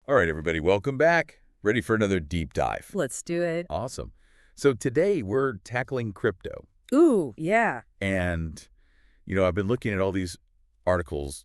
All right, everybody, welcome back. Ready for another deep dive. Let's do it. Awesome. So today we're tackling crypto. Ooh, yeah. And, I've been looking at all these articles,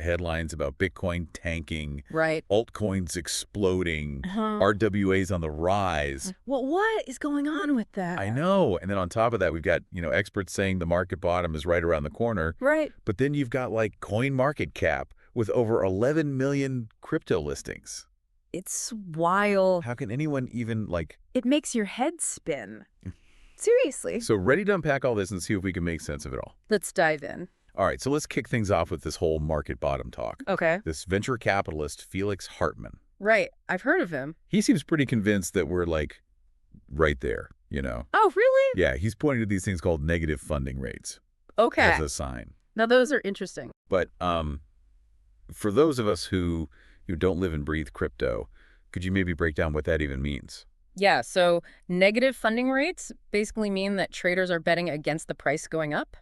headlines about Bitcoin tanking, Right. altcoins exploding, Uh-huh. RWAs on the rise. Well, what is going on with that? I know. And then on top of that, we've got, experts saying the market bottom is right around the corner. Right. But then you've got like CoinMarketCap with over 11 million crypto listings. It's wild. How can anyone even It makes your head spin. Seriously. So ready to unpack all this and see if we can make sense of it all. Let's dive in. All right, so let's kick things off with this whole market bottom talk. Okay. This venture capitalist, Felix Hartman. Right. I've heard of him. He seems pretty convinced that we're right there, Oh, really? Yeah, he's pointing to these things called negative funding rates Okay. as a sign. Now, those are interesting. But for those of us who don't live and breathe crypto, could you maybe break down what that even means? Yeah, so negative funding rates basically mean that traders are betting against the price going up.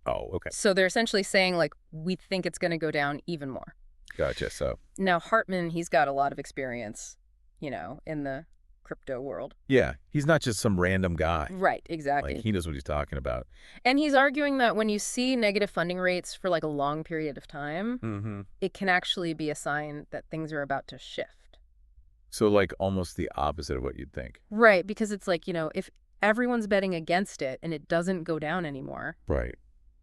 Oh, okay. So they're essentially saying, we think it's going to go down even more. Gotcha. So, Now, Hartman, he's got a lot of experience, in the crypto world. yeah, he's not just some random guy. Right, exactly. He knows what he's talking about. And he's arguing that when you see negative funding rates for a long period of time, Mm-hmm. it can actually be a sign that things are about to shift. So almost the opposite of what you'd think. Right, because it's if everyone's betting against it and it doesn't go down anymore, Right.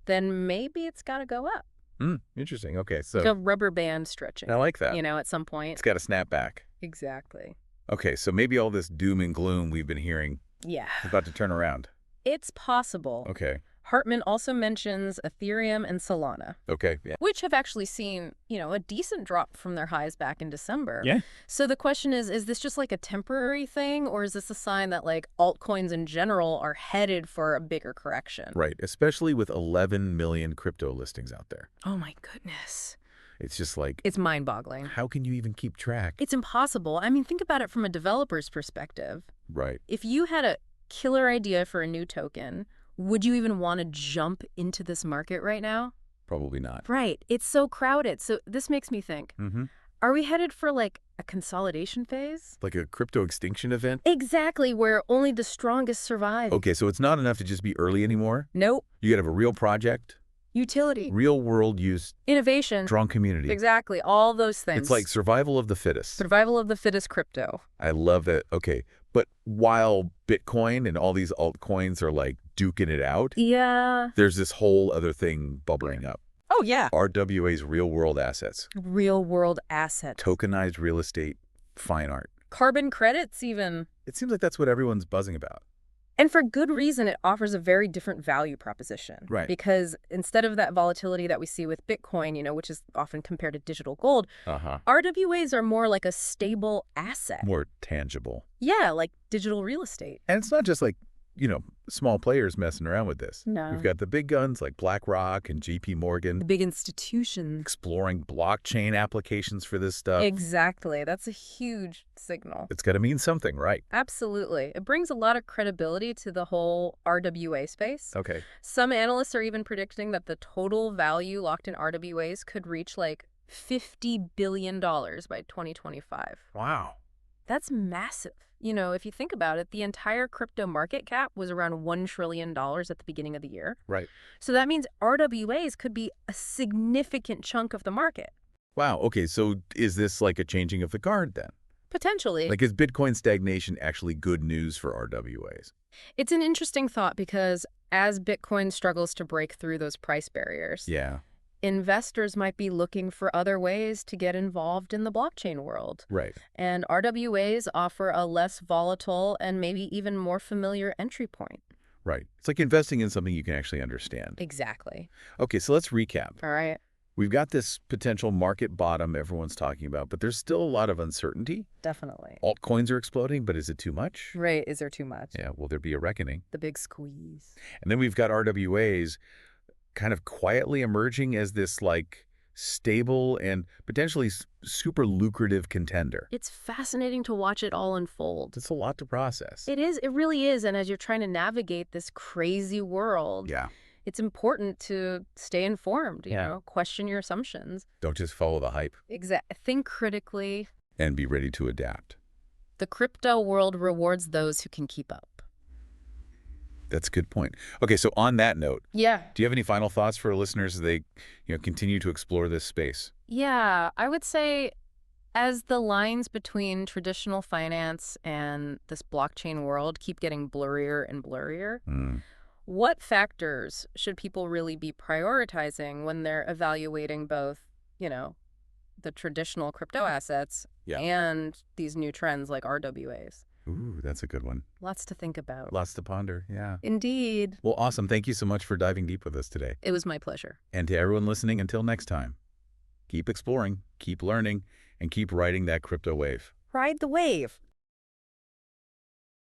then maybe it's got to go up. Interesting. Okay, so Like a rubber band stretching, I like that. at some point. It's got to snap back. Exactly. Okay, so maybe all this doom and gloom we've been hearing Yeah. is about to turn around. It's possible. Okay. Hartman also mentions Ethereum and Solana, Okay. Yeah. which have actually seen, a decent drop from their highs back in December. Yeah. So the question is this just a temporary thing, or is this a sign that altcoins in general are headed for a bigger correction? Right. Especially with 11 million crypto listings out there. Oh my goodness. It's just It's mind-boggling. how can you even keep track? It's impossible. I mean, think about it from a developer's perspective. Right. If you had a killer idea for a new token, would you even want to jump into this market right now? Probably not. Right. It's so crowded. So this makes me think, Mm-hmm. are we headed for a consolidation phase? Like a crypto extinction event? Exactly, where only the strongest survive. Okay, so it's not enough to just be early anymore. Nope. You got to have a real project, Utility. real world use, Innovation. strong community. Exactly. All those things. It's like survival of the fittest. survival of the fittest crypto. I love that. Okay. But while Bitcoin and all these altcoins are duking it out, Yeah. there's this whole other thing bubbling up. Oh, yeah. RWA's real world assets, Real world asset. tokenized real estate, fine art. Carbon credits even. It seems like that's what everyone's buzzing about. And for good reason, it offers a very different value proposition. Right. Because instead of that volatility that we see with Bitcoin, which is often compared to digital gold, Uh-huh. RWAs are more like a stable asset. More tangible. Yeah, like digital real estate. And it's not just small players messing around with this. No. We've got the big guns like BlackRock and JP Morgan The big institutions. exploring blockchain applications for this stuff. Exactly. That's a huge signal. It's got to mean something, right? Absolutely. It brings a lot of credibility to the whole RWA space. Okay. Some analysts are even predicting that the total value locked in RWAs could reach $50 billion by 2025. Wow. That's massive. If you think about it, the entire crypto market cap was around $1 trillion at the beginning of the year. Right. So that means RWAs could be a significant chunk of the market. Wow. Okay. So is this a changing of the guard then? Potentially. Is Bitcoin stagnation actually good news for RWAs? It's an interesting thought because as Bitcoin struggles to break through those price barriers, Yeah. investors might be looking for other ways to get involved in the blockchain world. Right. And RWAs offer a less volatile and maybe even more familiar entry point. Right. It's like investing in something you can actually understand. Exactly. Okay, so let's recap. All right. We've got this potential market bottom everyone's talking about, but there's still a lot of uncertainty. Definitely. Altcoins are exploding, but is it too much? Right. Is there too much? Yeah, will there be a reckoning? The big squeeze. And then we've got RWAs kind of quietly emerging as this stable and potentially super lucrative contender. It's fascinating to watch it all unfold. It's a lot to process. It is. It really is. And as you're trying to navigate this crazy world, Yeah. it's important to stay informed, Yeah. question your assumptions. Don't just follow the hype. Think critically. And be ready to adapt. The crypto world rewards those who can keep up. That's a good point. Okay, so on that note, Yeah. do you have any final thoughts for our listeners as they, continue to explore this space? Yeah, I would say as the lines between traditional finance and this blockchain world keep getting blurrier and blurrier, Mm, what factors should people really be prioritizing when they're evaluating both, you know, the traditional crypto assets yeah. and these new trends like RWAs? Ooh, that's a good one. Lots to think about. Lots to ponder, yeah. Indeed. Well, awesome. Thank you so much for diving deep with us today. It was my pleasure. And to everyone listening, until next time, keep exploring, keep learning, and keep riding that crypto wave. Ride the wave.